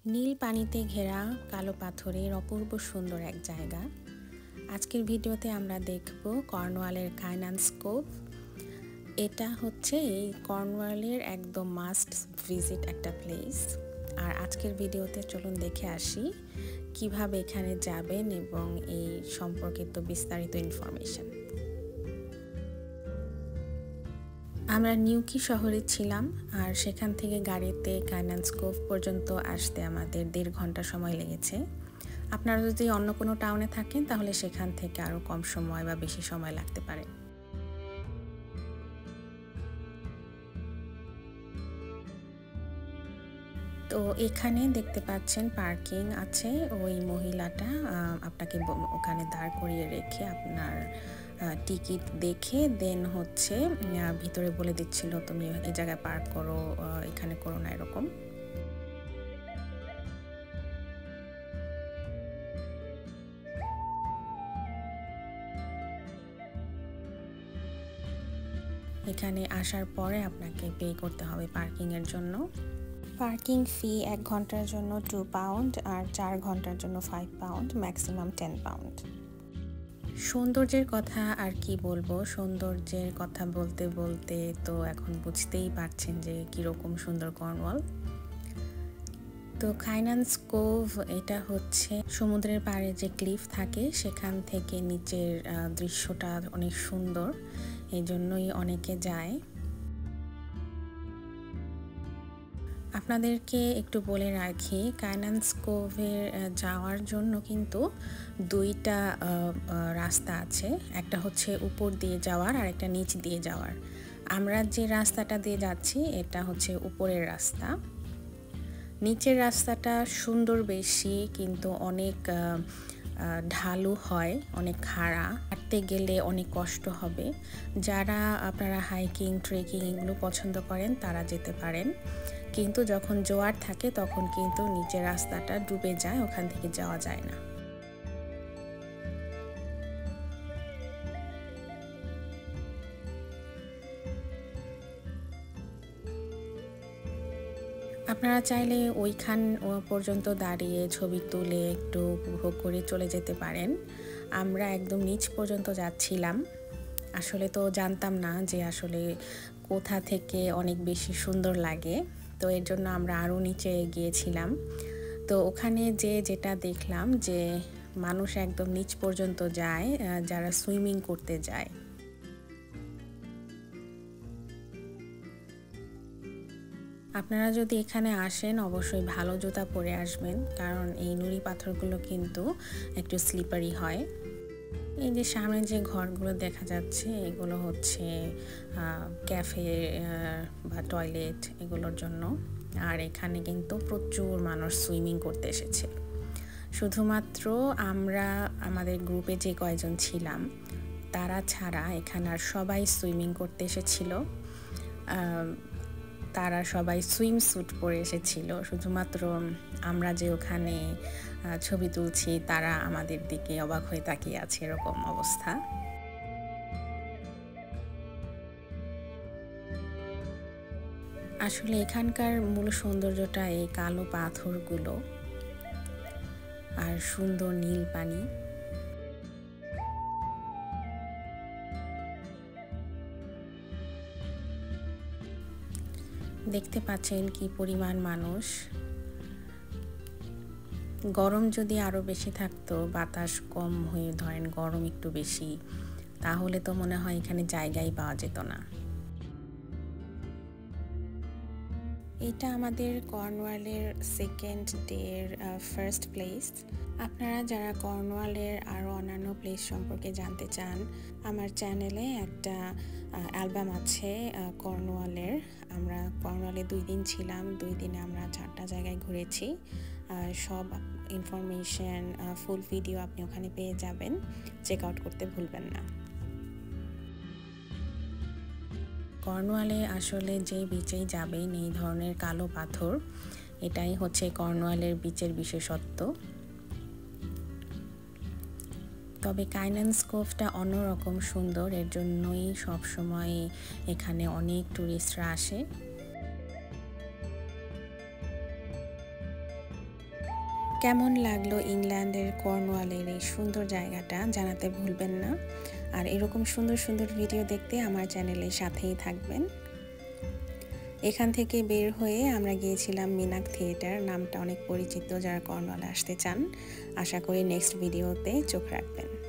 নীল পানিতে ঘেরা কালো পাথরের অপূর্ব সুন্দর এক জায়গা। আজকের ভিডিওতে আমরা দেখব কর্নওয়ালের কাইনান্স কোভ। এটা হচ্ছে এই কর্নওয়ালের একদম মাস্ট ভিজিট একটা প্লেস। আর আজকের ভিডিওতে চলুন দেখে আসি কিভাবে এখানে যাবেন এবং এই সম্পর্কিত বিস্তারিত ইনফরমেশন। আমরা নিউকি শহরে ছিলাম আর সেখান থেকে গাড়িতে কাইনান্স কোভ পর্যন্ত আসতে আমাদের 1.5 ঘন্টা সময় লেগেছে। আপনারা যদি অন্য কোনো টাউনে থাকেন তাহলে সেখান থেকে আরও কম সময় বা বেশি সময় লাগতে পারে। তো এখানে দেখতে পাচ্ছেন পার্কিং আছে। ওই মহিলাটা আপনাকে ওখানে দাঁড় করিয়ে রেখে আপনার টিকিট দেখে দেন হচ্ছে ভিতরে বলে দিচ্ছিল তুমি এই জায়গায় পার্ক করো, এখানে করো না, এরকম। এখানে আসার পরে আপনাকে পে করতে হবে পার্কিংয়ের জন্য। পার্কিং ফি 1 ঘন্টার জন্য 2 পাউন্ড আর 4 ঘন্টার জন্য 5 পাউন্ড, ম্যাক্সিমাম 10 পাউন্ড। সৌন্দর্যের কথা আর কি বলবো, সৌন্দর্যের কথা বলতে বলতে তো এখন বুঝতেই পারছেন যে কীরকম সুন্দর কর্নওয়াল। তো কাইনান্স কোভ এটা হচ্ছে সমুদ্রের পাড়ে যে ক্লিফ থাকে সেখান থেকে নিচের দৃশ্যটা অনেক সুন্দর, এই জন্যই অনেকে যায়। আপনাদেরকে একটু বলে রাখি, কাইনান্স কোভের যাওয়ার জন্য কিন্তু 2টা রাস্তা আছে। একটা হচ্ছে উপর দিয়ে যাওয়ার আর একটা নিচ দিয়ে যাওয়ার। আমরা যে রাস্তাটা দিয়ে যাচ্ছি এটা হচ্ছে উপরের রাস্তা। নিচের রাস্তাটা সুন্দর বেশি কিন্তু অনেক ঢালু হয়, অনেক খাড়া, হাঁটতে গেলে অনেক কষ্ট হবে। যারা আপনারা হাইকিং ট্রেকিং এগুলো পছন্দ করেন তারা যেতে পারেন, কিন্তু যখন জোয়ার থাকে তখন কিন্তু নিচের রাস্তাটা ডুবে যায়, ওখান থেকে যাওয়া যায় না। আপনারা চাইলে ওইখান পর্যন্ত দাঁড়িয়ে ছবি তুলে একটু উপভোগ করে চলে যেতে পারেন। আমরা একদম নিচ পর্যন্ত যাচ্ছিলাম, আসলে তো জানতাম না যে আসলে কোথা থেকে অনেক বেশি সুন্দর লাগে, তো এর জন্য আমরা আরও নিচে গিয়েছিলাম। তো ওখানে যেটা দেখলাম যে মানুষ একদম নিচ পর্যন্ত যায়, যারা সুইমিং করতে যায়। আপনারা যদি এখানে আসেন অবশ্যই ভালো জুতা পরে আসবেন, কারণ এই নুড়ি পাথরগুলো কিন্তু একটু স্লিপারি হয়। এই যে সামনে যে ঘরগুলো দেখা যাচ্ছে এগুলো হচ্ছে ক্যাফে বা টয়লেট এগুলোর জন্য। আর এখানে কিন্তু প্রচুর মানুষ সুইমিং করতে এসেছে। শুধুমাত্র আমরা আমাদের গ্রুপে যে কয়জন ছিলাম তারা ছাড়া এখানে আর সবাই সুইমিং করতে এসেছিল। তারা সবাই সুইম স্যুট পরে এসেছিল, শুধুমাত্র আমরা যে ওখানে ছবি তুলছি তারা আমাদের দিকে অবাক হয়ে তাকিয়ে আছে, এরকম অবস্থা। আসলে এখানকার মূল সৌন্দর্যটা এই কালো পাথরগুলো আর সুন্দর নীল পানি। দেখতে পাচ্ছেন কি পরিমাণ মানুষ। গরম যদি আরো বেশি থাকতো, বাতাস কম হয়ে ধরেন গরম একটু বেশি, তাহলে তো মনে হয় এখানে জায়গাই পাওয়া যেত না। এটা আমাদের কর্নওয়ালের সেকেন্ড ডের ফার্স্ট প্লেস। আপনারা যারা কর্নওয়ালের আরও অন্যান্য প্লেস সম্পর্কে জানতে চান, আমার চ্যানেলে একটা অ্যালবাম আছে কর্নওয়ালের। আমরা কর্নওয়ালে 2 দিন ছিলাম, 2 দিনে আমরা 4টা জায়গায় ঘুরেছি। সব ইনফরমেশন ফুল ভিডিও আপনি ওখানে পেয়ে যাবেন, চেক আউট করতে ভুলবেন না। কর্নওয়ালে আসলে যে বিচেই যাবেন এই ধরনের কালো পাথর, এটাই হচ্ছে কর্নওয়ালের বিচের বিশেষত্ব। তবে কাইনান্স কোভটা অন্যরকম সুন্দর, এর জন্যই সবসময় এখানে অনেক টুরিস্টরা আসে। কেমন লাগলো ইংল্যান্ডের কর্নওয়ালের এই সুন্দর জায়গাটা জানাতে ভুলবেন না। আর এরকম সুন্দর সুন্দর ভিডিও দেখতে আমার চ্যানেলের সাথেই থাকবেন। এখান থেকে বের হয়ে আমরা গিয়েছিলাম মিনাক থিয়েটার, নামটা অনেক পরিচিত যারা কর্নওয়ালে আসতে চান। আশা করি নেক্সট ভিডিওতে চোখ রাখবেন।